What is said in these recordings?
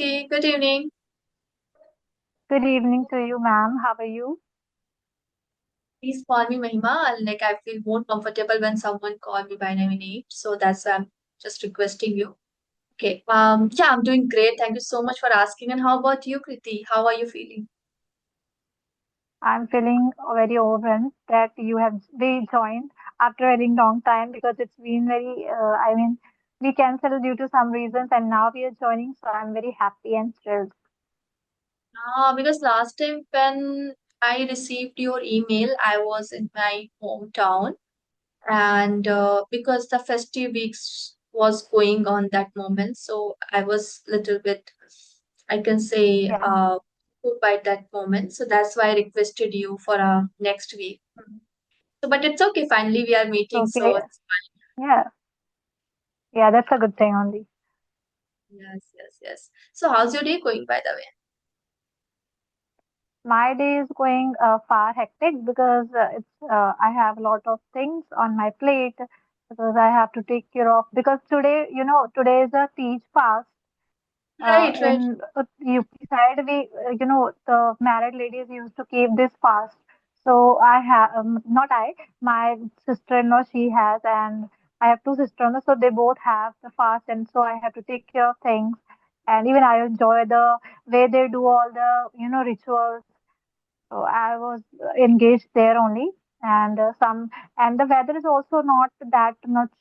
Kriti. Good evening. Good evening to you, ma'am. How are you? Please call me Mahima. Like I feel more comfortable when someone call me by my name. So that's why I'm just requesting you. Okay. Yeah, I'm doing great. Thank you so much for asking. And how about you, Kriti? How are you feeling? I'm feeling very overwhelmed that you have rejoined after a very long time because it's been we canceled due to some reasons and now we are joining, so I'm very happy and thrilled. Because last time when I received your email, I was in my hometown, and because the festive weeks was going on that moment, so I was little bit, I can say, Yeah. good by that moment. So that's why I requested you for next week. Mhm. So but it's okay, finally we are meeting, so Okay. it's fine. Yeah. Yeah, that's a good thing only. Yes, yes, yes. So how's your day going, by the way? My day is going far hectic because I have a lot of things on my plate because I have to take care of because today, today is a teach fast. Right, right. In UP side, the married ladies used to keep this fast. So I have, not I, my sister-in-law, she has, and I have two sisters-in-law, so they both have the fast, and so I have to take care of things. And even I enjoy the way they do all the, rituals. So I was engaged there only, and and the weather is also not that much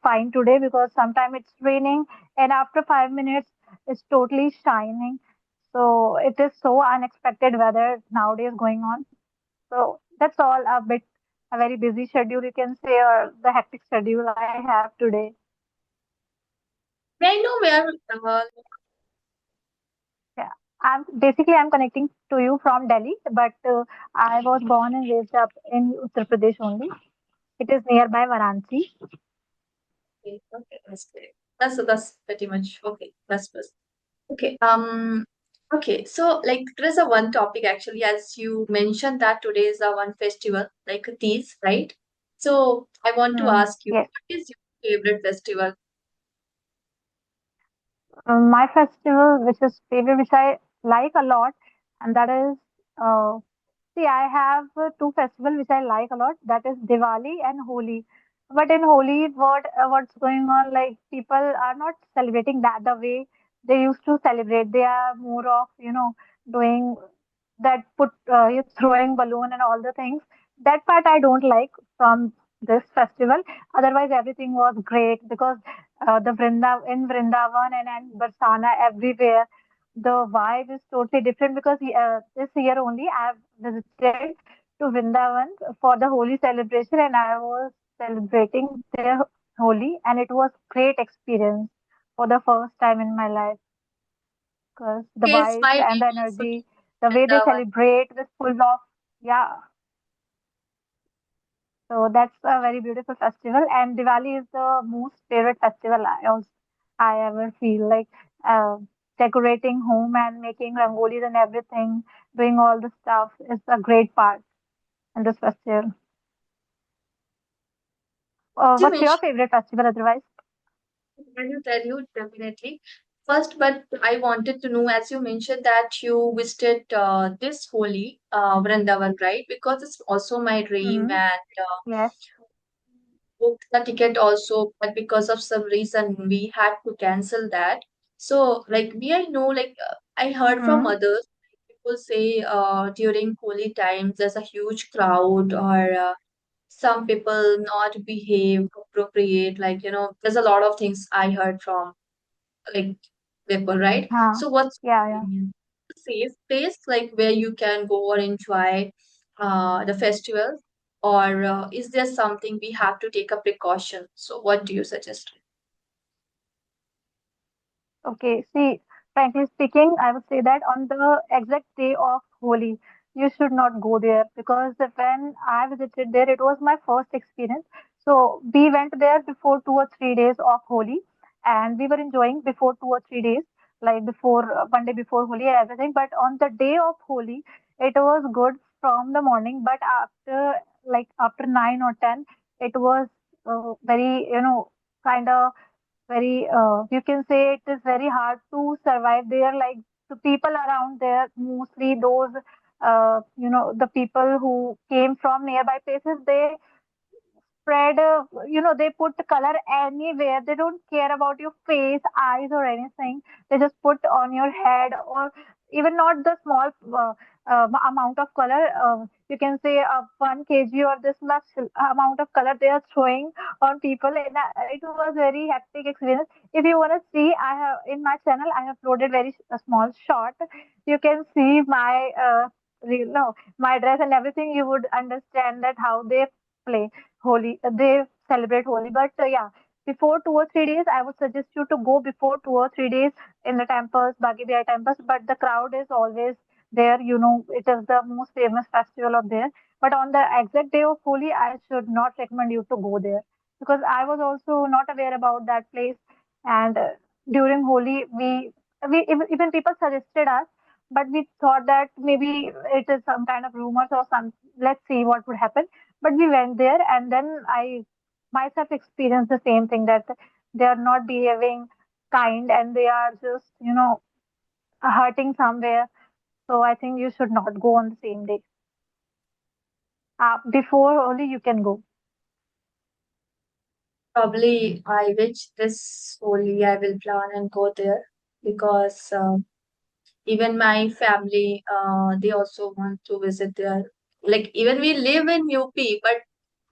fine today because sometimes it's raining, and after 5 minutes it's totally shining. So it is so unexpected weather nowadays going on. So that's all a very busy schedule you can say, or the hectic schedule I have today. May I know where Yeah, I'm connecting to you from Delhi, but I was born and raised up in Uttar Pradesh only. It is nearby Varanasi. okay, okay, that's great. That's pretty much okay. That's okay. Okay. So, like, there is a one topic actually, as you mentioned that today is a one festival, like these, right? So, I want to Mm, ask you, yes. what is your favorite festival? My festival, which is favorite, which I like a lot, and that is, see, I have two festivals which I like a lot. That is Diwali and Holi. But in Holi, what's going on? Like people are not celebrating that the way they used to celebrate. They are more of doing that, put you throwing balloon and all the things. That part I don't like from this festival. Otherwise, everything was great because Vrindavan and Barsana everywhere, the vibe is totally different because this year only I have visited to Vrindavan for the Holi celebration and I was celebrating their Holi and it was great experience for the first time in my life because the Okay, it's vibes my and dream the also to energy, the way they Vrindavan. celebrate with full of, yeah. So that's a very beautiful festival, and Diwali is the most favorite festival I ever feel like uh, decorating home and making rangolis and everything, doing all the stuff is a great part in this festival. As you What's your mentioned, favorite festival otherwise? I will tell you definitely. First, but I wanted to know, as you mentioned that you visited this Holi, Vrindavan, right? Because it's also my dream, Hmm. and Yes. booked the ticket also, but because of some reason we had to cancel that. So, like, we I know, like, I heard from Hmm. others, people say during holy times there's a huge crowd, or some people not behave appropriate. Like, there's a lot of things I heard from like people, right? Huh. So, what's Yeah, your yeah. opinion? Safe place, like where you can go or enjoy the festival, or is there something we have to take a precaution? So, what do you suggest? Okay, see, frankly speaking, I would say that on the exact day of Holi, you should not go there because when I visited there, it was my first experience. So we went there before 2 or 3 days of Holi, and we were enjoying before 2 or 3 days, like before 1 day before Holi and everything. But on the day of Holi, it was good from the morning, but after 9 or 10, it was very kind of very you can say it is very hard to survive there. Like the people around there, mostly those the people who came from nearby places, they spread they put color anywhere. They don't care about your face, eyes, or anything. They just put on your head, or even not the small amount of color. You can say 1 kg or this much amount of color they are throwing on people, and it was very hectic experience. If you want to see, I have in my channel, I have uploaded very a small short. You can see my no, my dress and everything. You would understand that how they play Holi. They celebrate Holi. But yeah, before 2 or 3 days, I would suggest you to go before 2 or 3 days in the temples, Bagi Bihar temples. But the crowd is always there. It is the most famous festival of there. But on the exact day of Holi, I should not recommend you to go there, because I was also not aware about that place. And during Holi, even people suggested us, but we thought that maybe it is some kind of rumors or some. Let's see what would happen. But we went there, and then I myself experienced the same thing, that they are not behaving kind, and they are just hurting somewhere. So I think you should not go on the same day. Before only you can go. Probably I wish this Holi I will plan and go there because even my family they also want to visit there. Like even we live in UP, but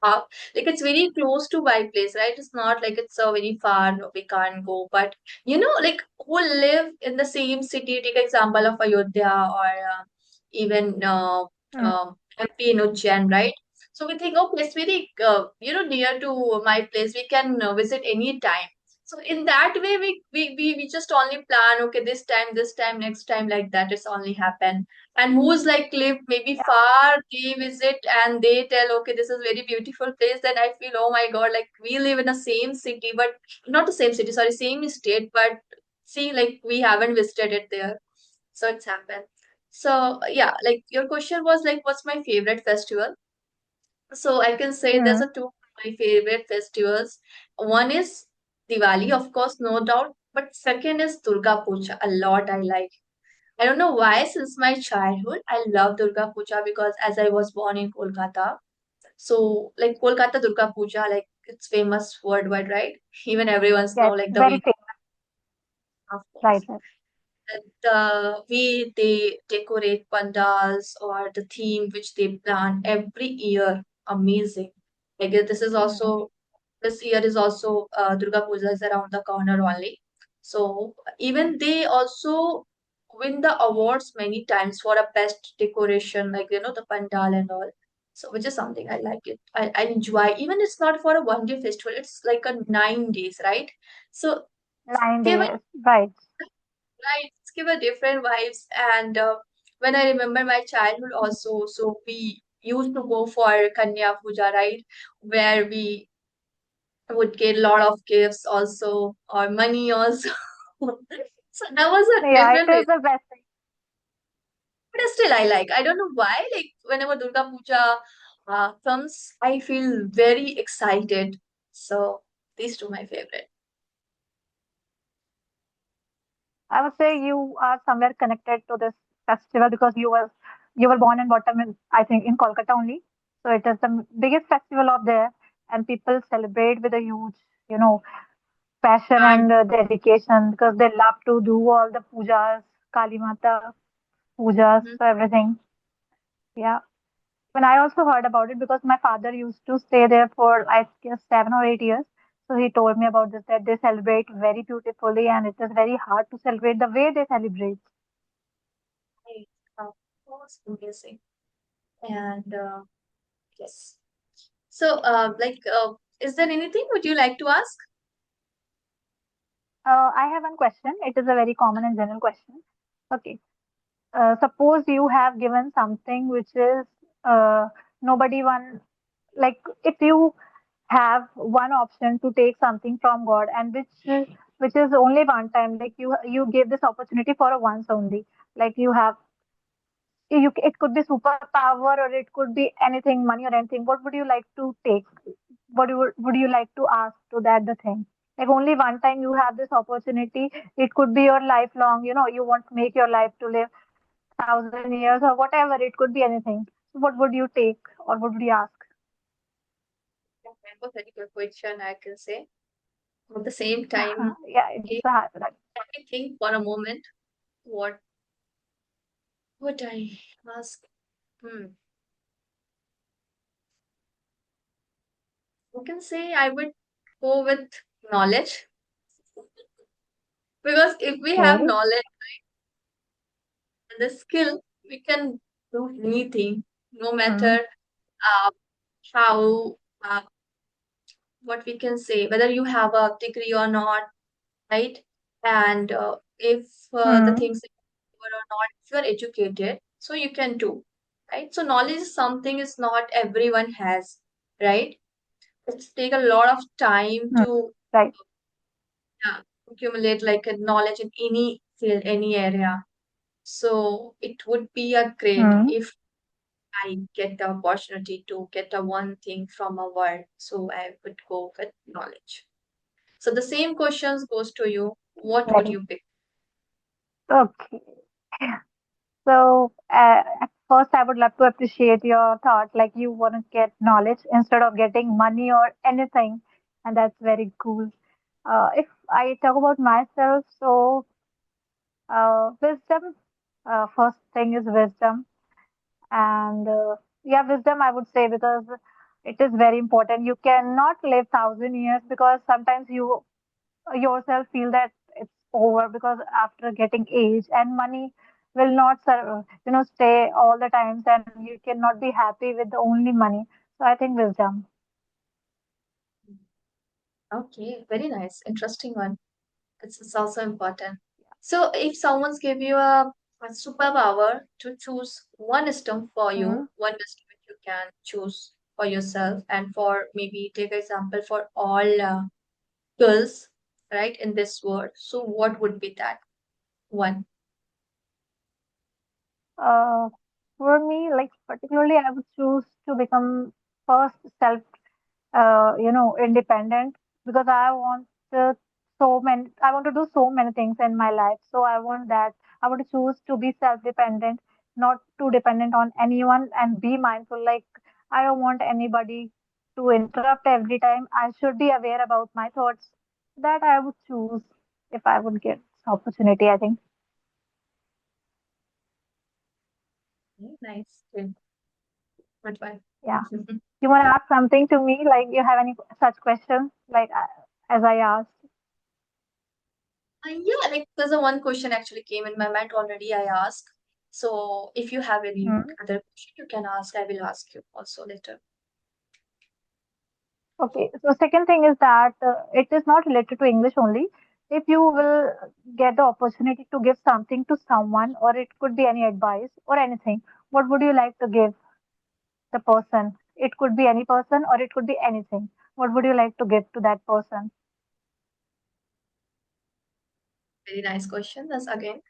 uh, like it's very close to my place, right? It's not like it's so very far, no, we can't go. But like who live in the same city, take example of Ayodhya or even Hmm. MP in Ujjain, right? So we think, okay, it's very near to my place. We can visit any time. So in that way, we just only plan, okay, this time, next time, like that. It's only happen. And who's like live maybe Yeah, far, they visit and they tell, okay, this is very beautiful place. Then I feel, oh my God, like we live in the same city, but not the same city, sorry, same state, but see, like we haven't visited it there. So it's happened. So yeah, like your question was like, what's my favorite festival? So I can say there's hmm. a two of my favorite festivals. One is Diwali, of course, no doubt. But second is Durga Puja. A lot I like. I don't know why, since my childhood, I love Durga Puja because as I was born in Kolkata, so like Kolkata Durga Puja, like it's famous worldwide, right? Even everyone's Yeah, know it's like the very way, famous. of Right, course. right. And way they decorate pandals or the theme which they plan every year, amazing. Like this is Hmm. also this year is also Durga Puja is around the corner only. So even they also win the awards many times for a best decoration, like the pandal and all. So which is something I like it. I enjoy. Even it's not for a 1 day festival, it's like a 9 days, right? So 9 days. give it Right. right, it's give a different vibes. And when I remember my childhood also, so we used to go for Kanya Puja, right? Where we would get a lot of gifts also or money also. So that was a Yeah, it different way. is the best thing. But still I like. I don't know why. Like whenever Durga Puja comes, I feel very excited. So these two my favorite. I would say you are somewhere connected to this festival because you were born and brought up in, I think, in Kolkata only. So it is the biggest festival of there, and people celebrate with a huge, you know, passion And and dedication, because they love to do all the pujas, Kali Mata pujas, mhm, so everything. Yeah. When I also heard about it, because my father used to stay there for I guess 7 or 8 years. So he told me about this, that they celebrate very beautifully, and it is very hard to celebrate the way they celebrate. right, of course, amazing. And yes. So, is there anything would you like to ask? I have one question. It is a very common and general question. Okay. Suppose you have given something which is nobody one, like if you have one option to take something from God, and which is only one time, like you give this opportunity for a once only, like it could be superpower, or it could be anything, money or anything. What would you like to take? What would you like to ask to that the thing? Like only one time you have this opportunity. It could be your lifelong, you want to make your life to live 1,000 years or whatever. It could be anything. So what would you take or what would you ask? Hypothetical question, I can say. At the same time, Yeah, it's if a hard. I think for a moment, what would I ask? Hmm. I can say I would go with knowledge, because if we have Okay. knowledge and the skill, we can do anything, no Hmm. matter uh, how, what we can say, whether you have a degree or not, right? And if the Hmm. things that you are or not, if you are educated, so you can do, right? So knowledge is something is not everyone has, right? It's take a lot of time Hmm. to Right. accumulate like a knowledge in any field, any area. So it would be a great Hmm. if I get the opportunity to get a one thing from a world. So I would go with knowledge. So the same questions goes to you. What would Right. you pick? Okay. So, at first, I would love to appreciate your thought, like you want to get knowledge instead of getting money or anything, and that's very cool. If I talk about myself, so wisdom, first thing is wisdom, and yeah, wisdom I would say because it is very important. You cannot live 1,000 years because sometimes you yourself feel that it's over because after getting age and money will not stay all the times and you cannot be happy with the only money. So I think wisdom. Okay, very nice. Interesting one. It's also important. So if someone's give you a superpower to choose one wisdom for Hmm. you, one wisdom which you can choose for yourself and for maybe take example for all girls, right, in this world. So what would be that one? uh, for me, like particularly I would choose to become first self independent because uh, I want to do so many things in my life. So I want that. I want to choose to be self-dependent, not too dependent on anyone and be mindful. Like I don't want anybody to interrupt every time. I should be aware about my thoughts. That I would choose if I would get this opportunity, I think. Nice. Good. Good one. Yeah. You want to ask something to me? Like you have any such questions? Like as I asked. Yeah, like there's a one question actually came in my mind already. I asked. So if you have any Hmm. other question, you can ask. I will ask you also later. Okay, so second thing is that it is not related to English only. If you will get the opportunity to give something to someone, or it could be any advice or anything, what would you like to give the person? It could be any person or it could be anything. What would you like to give to that person? Very nice question. That's again.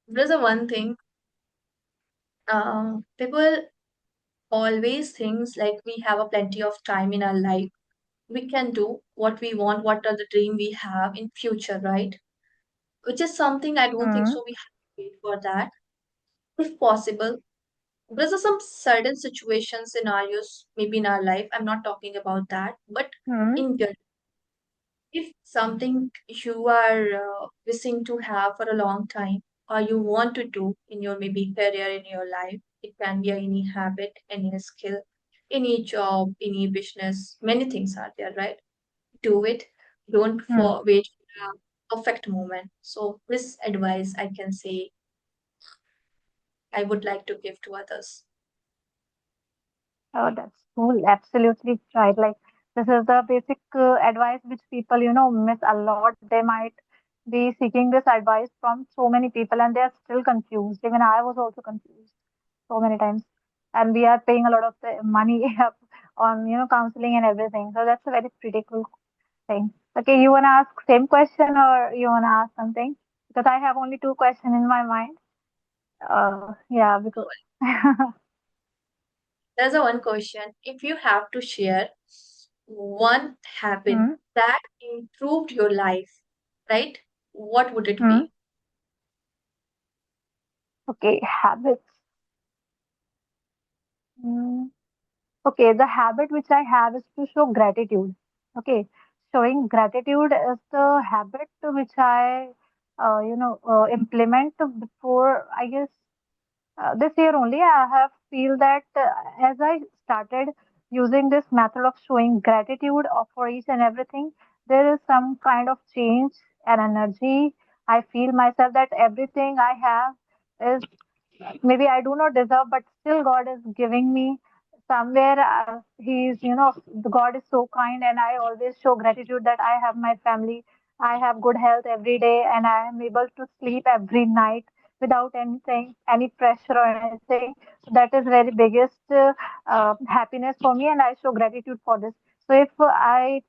There's a one thing. People always thinks like we have a plenty of time in our life. We can do what we want, what are the dream we have in future, right? Which is something I don't think Hmm. so. We have to wait for that. If possible, there's some certain situations, scenarios, maybe in our life. I'm not talking about that, but Hmm. in general, if something you are wishing to have for a long time, or you want to do in your maybe career in your life, it can be any habit, any skill, any job, any business. Many things are there, right? Do it. Don't Hmm. wait for a perfect moment. So this advice I can say I would like to give to others. Oh, that's cool. Absolutely right. Like this is the basic advice which people, miss a lot. They might be seeking this advice from so many people and they are still confused. Even I was also confused so many times. And we are paying a lot of the money up on, counseling and everything. So that's a very pretty cool thing. Okay, you wanna ask same question or you wanna ask something? Because I have only two questions in my mind. Yeah, because There's a one question. If you have to share one habit Hmm. that improved your life, right? What would it Hmm. be? Okay, habits. Hmm. Okay, the habit which I have is to show gratitude. Okay, showing gratitude is the habit which I, implement before, I guess, this year only. I have feel that as I started using this method of showing gratitude for each and everything, there is some kind of change and energy. I feel myself that everything I have is maybe I do not deserve, but still God is giving me somewhere. He's, the God is so kind, and I always show gratitude that I have my family, I have good health every day, and I am able to sleep every night without anything, any pressure or anything. So that is very biggest happiness for me, and I show gratitude for this. So if I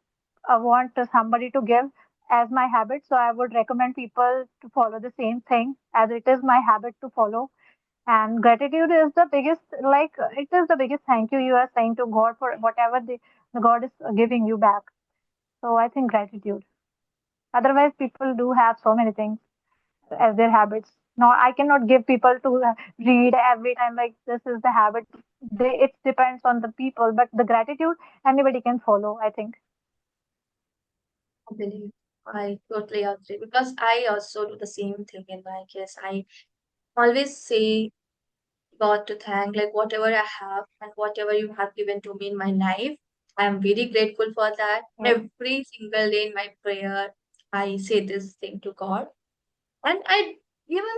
want somebody to give as my habit, so I would recommend people to follow the same thing as it is my habit to follow. And gratitude is the biggest, like, it is the biggest thank you you are saying to God for whatever the God is giving you back. So I think gratitude. Otherwise, people do have so many things as their habits. No, I cannot give people to read every time like this is the habit. It depends on the people, but the gratitude anybody can follow, I think. I believe I totally agree because I also do the same thing in my case. I always say God to thank, like whatever I have and whatever you have given to me in my life. I am very grateful for that. Yes. Every single day in my prayer, I say this thing to God. And I even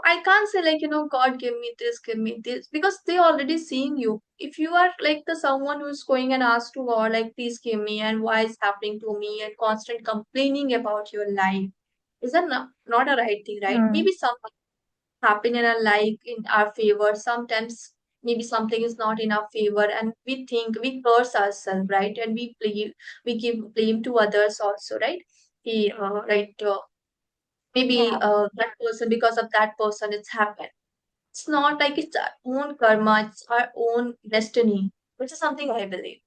I can't say like, God give me this, because they already seeing you. If you are like the someone who's going and ask to God, like, please give me and why is happening to me and constant complaining about your life, is that not a right thing, right? Hmm. Maybe something happen in our life in our favor. Sometimes maybe something is not in our favor and we think we curse ourselves, right? And we give blame to others also, right? Right. Maybe Yeah. that person, because of that person it's happened. It's not like it's our own karma, it's our own destiny, which is something I believe,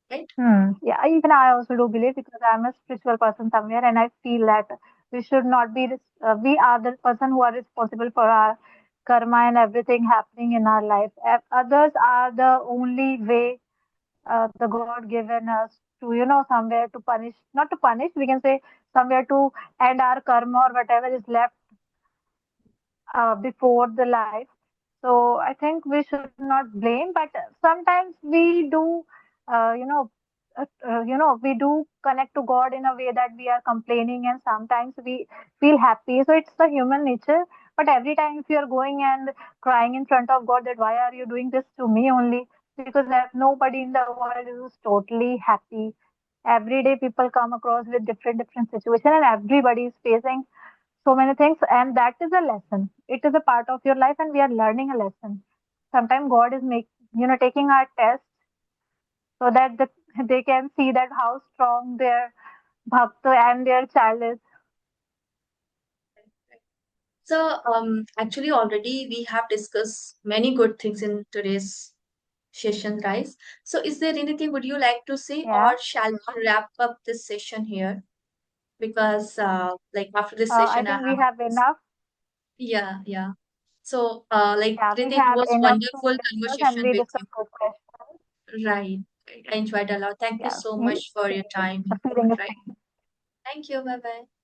right? Hmm. Yeah, even I also do believe because I'm a spiritual person somewhere, and I feel that we should not be this. We are the person who are responsible for our karma and everything happening in our life. Others are the only way the God given us to, somewhere to punish, not to punish. We can say somewhere to end our karma or whatever is left before the life. So I think we should not blame, but sometimes we do, uh, you know, we do connect to God in a way that we are complaining, and sometimes we feel happy. So it's the human nature. But every time if you are going and crying in front of God that why are you doing this to me only? Because nobody in the world is totally happy. Every day people come across with different situations, and everybody is facing so many things, and that is a lesson. It is a part of your life, and we are learning a lesson. Sometimes God is taking our test so that they can see that how strong their bhakta and their child is. So actually already we have discussed many good things in today's session, guys. So is there anything would you like to say, Yeah. or shall we wrap up this session here? Because like after this I session I think we have, have enough. yeah, yeah. So like Yeah, we Kriti, it have was enough to wonderful discuss, and conversation we with discuss you. good questions. Right. I enjoyed a lot. Thank you Yeah, so much for your time the and feeling effort, is right? same. Thank you. Bye bye.